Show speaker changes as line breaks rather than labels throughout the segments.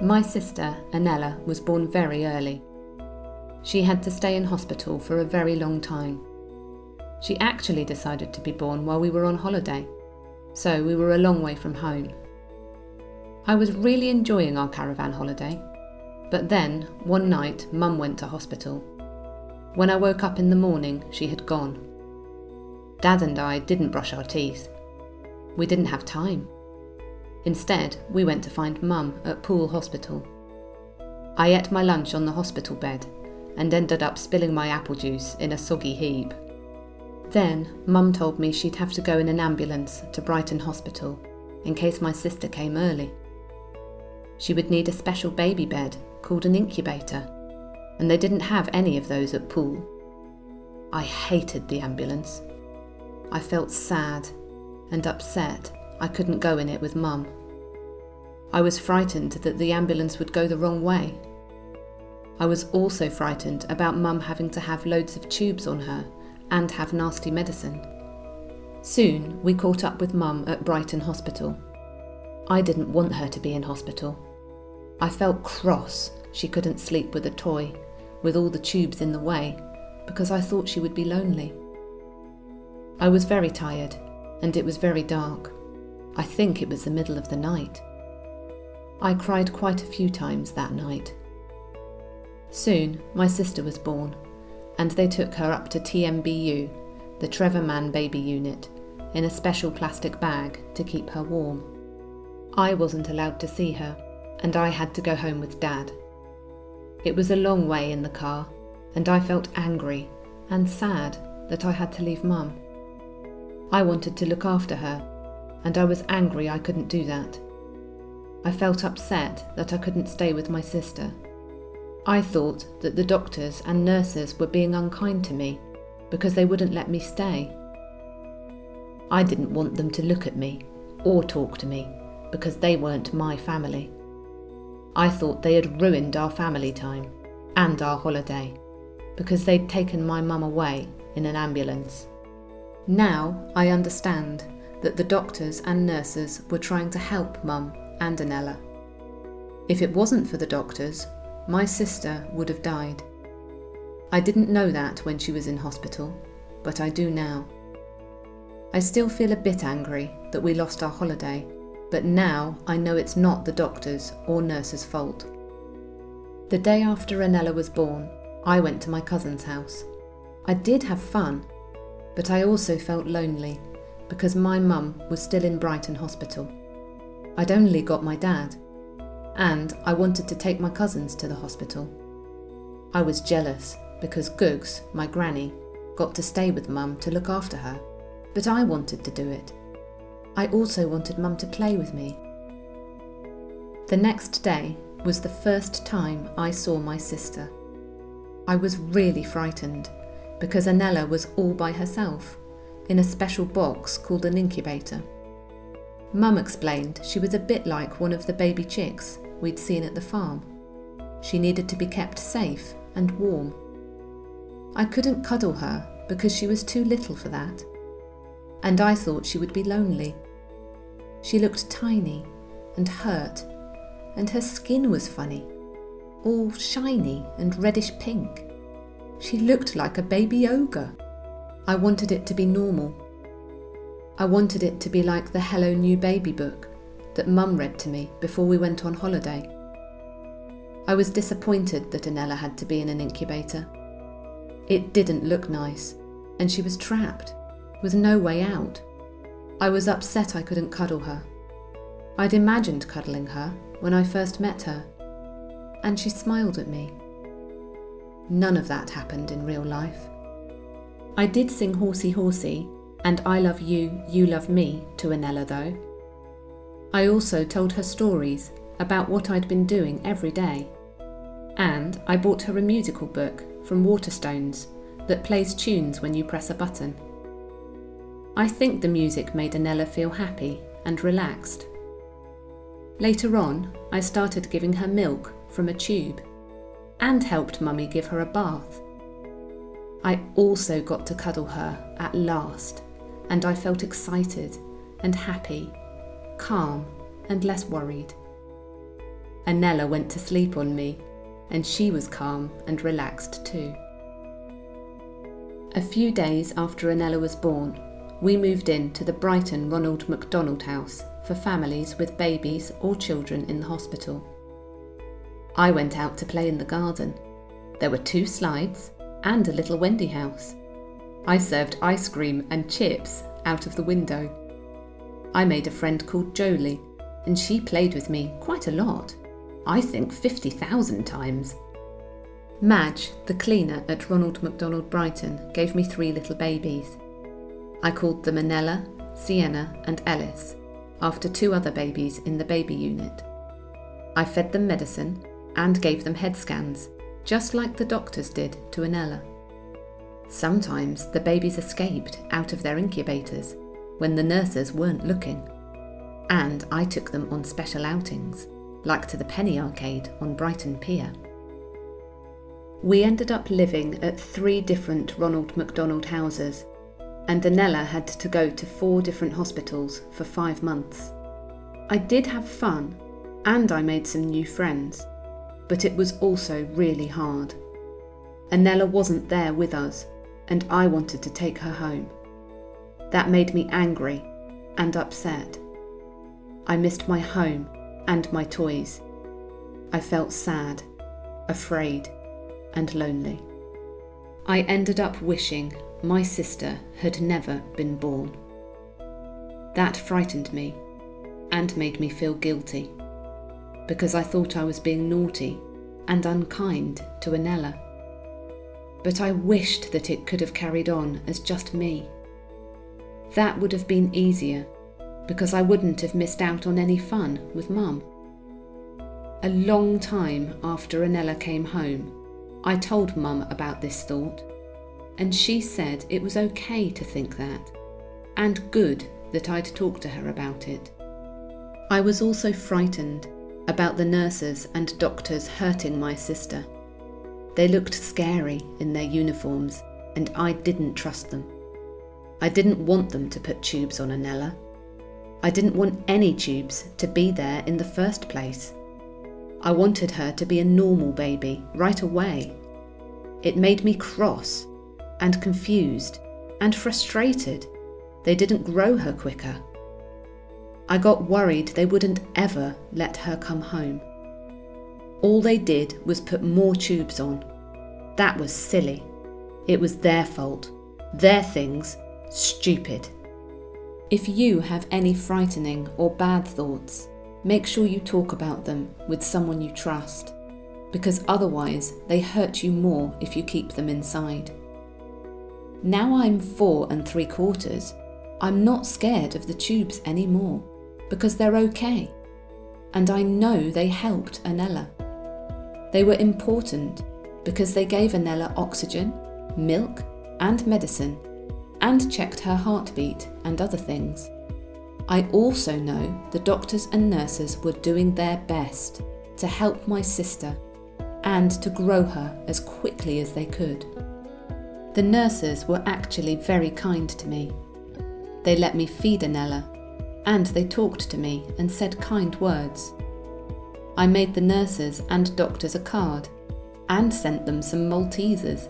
My sister, Anella, was born very early. She had to stay in hospital for a very long time. She actually decided to be born while we were on holiday, so we were a long way from home. I was really enjoying our caravan holiday, but then, one night, Mum went to hospital. When I woke up in the morning, she had gone. Dad and I didn't brush our teeth. We didn't have time. Instead, we went to find Mum at Poole Hospital. I ate my lunch on the hospital bed and ended up spilling my apple juice in a soggy heap. Then, Mum told me she'd have to go in an ambulance to Brighton Hospital in case my sister came early. She would need a special baby bed called an incubator, and they didn't have any of those at Poole. I hated the ambulance. I felt sad and upset I couldn't go in it with Mum. I was frightened that the ambulance would go the wrong way. I was also frightened about Mum having to have loads of tubes on her and have nasty medicine. Soon we caught up with Mum at Brighton Hospital. I didn't want her to be in hospital. I felt cross she couldn't sleep with a toy, with all the tubes in the way, because I thought she would be lonely. I was very tired, and it was very dark. I think it was the middle of the night. I cried quite a few times that night. Soon, my sister was born, and they took her up to TMBU, the Trevor Mann Baby Unit, in a special plastic bag to keep her warm. I wasn't allowed to see her, and I had to go home with Dad. It was a long way in the car, and I felt angry and sad that I had to leave Mum. I wanted to look after her, and I was angry I couldn't do that. I felt upset that I couldn't stay with my sister. I thought that the doctors and nurses were being unkind to me because they wouldn't let me stay. I didn't want them to look at me or talk to me because they weren't my family. I thought they had ruined our family time and our holiday because they'd taken my mum away in an ambulance. Now I understand that the doctors and nurses were trying to help Mum and Anella. If it wasn't for the doctors, my sister would have died. I didn't know that when she was in hospital, but I do now. I still feel a bit angry that we lost our holiday, but now I know it's not the doctors or nurses' fault. The day after Anella was born, I went to my cousin's house. I did have fun, but I also felt lonely because my mum was still in Brighton Hospital. I'd only got my dad, and I wanted to take my cousins to the hospital. I was jealous because Googs, my granny, got to stay with Mum to look after her, but I wanted to do it. I also wanted Mum to play with me. The next day was the first time I saw my sister. I was really frightened because Anella was all by herself in a special box called an incubator. Mum explained she was a bit like one of the baby chicks we'd seen at the farm. She needed to be kept safe and warm. I couldn't cuddle her because she was too little for that, and I thought she would be lonely. She looked tiny and hurt, and her skin was funny, all shiny and reddish pink. She looked like a baby ogre. I wanted it to be normal. I wanted it to be like the Hello New Baby book that Mum read to me before we went on holiday. I was disappointed that Anella had to be in an incubator. It didn't look nice, and she was trapped, with no way out. I was upset I couldn't cuddle her. I'd imagined cuddling her when I first met her, and she smiled at me. None of that happened in real life. I did sing Horsey Horsey and I Love You, You Love Me to Anella though. I also told her stories about what I'd been doing every day, and I bought her a musical book from Waterstones that plays tunes when you press a button. I think the music made Anella feel happy and relaxed. Later on, I started giving her milk from a tube and helped Mummy give her a bath. I also got to cuddle her at last, and I felt excited and happy, calm and less worried. Anella went to sleep on me, and she was calm and relaxed too. A few days after Anella was born, we moved in to the Brighton Ronald McDonald House for families with babies or children in the hospital. I went out to play in the garden. There were 2 slides and a little Wendy house. I served ice cream and chips out of the window. I made a friend called Jolie, and she played with me quite a lot. I think 50,000 times. Madge, the cleaner at Ronald McDonald Brighton, gave me 3 little babies. I called them Anella, Sienna and Ellis, after 2 other babies in the baby unit. I fed them medicine and gave them head scans, just like the doctors did to Anella. Sometimes the babies escaped out of their incubators when the nurses weren't looking, and I took them on special outings, like to the Penny Arcade on Brighton Pier. We ended up living at 3 different Ronald McDonald houses, and Anella had to go to 4 different hospitals for 5 months. I did have fun, and I made some new friends, but it was also really hard. Anella wasn't there with us, and I wanted to take her home. That made me angry and upset. I missed my home and my toys. I felt sad, afraid, and lonely. I ended up wishing my sister had never been born. That frightened me and made me feel guilty, because I thought I was being naughty and unkind to Anella. But I wished that it could have carried on as just me. That would have been easier, because I wouldn't have missed out on any fun with Mum. A long time after Anella came home, I told Mum about this thought, and she said it was okay to think that, and good that I'd talked to her about it. I was also frightened about the nurses and doctors hurting my sister. They looked scary in their uniforms, and I didn't trust them. I didn't want them to put tubes on Anella. I didn't want any tubes to be there in the first place. I wanted her to be a normal baby right away. It made me cross and confused and frustrated. They didn't grow her quicker. I got worried they wouldn't ever let her come home. All they did was put more tubes on. That was silly. It was their fault. Their things. Stupid. If you have any frightening or bad thoughts, make sure you talk about them with someone you trust, because otherwise they hurt you more if you keep them inside. Now I'm 4 3/4, I'm not scared of the tubes anymore, because they're okay. And I know they helped Anella. They were important because they gave Anella oxygen, milk, and medicine, and checked her heartbeat and other things. I also know the doctors and nurses were doing their best to help my sister and to grow her as quickly as they could. The nurses were actually very kind to me. They let me feed Anella, and they talked to me and said kind words. I made the nurses and doctors a card and sent them some Maltesers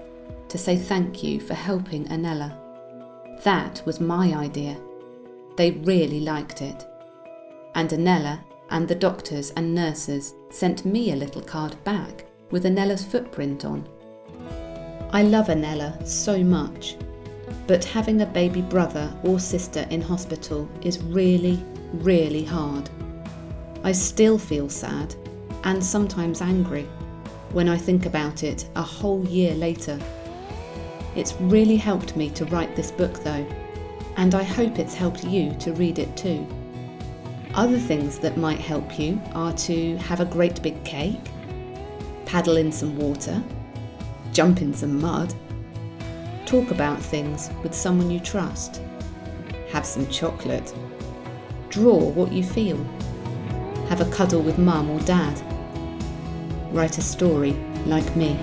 to say thank you for helping Anella. That was my idea. They really liked it. And Anella and the doctors and nurses sent me a little card back with Anella's footprint on. I love Anella so much, but having a baby brother or sister in hospital is really, really hard. I still feel sad and sometimes angry when I think about it a whole year later. It's really helped me to write this book though, and I hope it's helped you to read it too. Other things that might help you are to have a great big cake, paddle in some water, jump in some mud, talk about things with someone you trust, have some chocolate, draw what you feel, have a cuddle with mum or dad, write a story like me.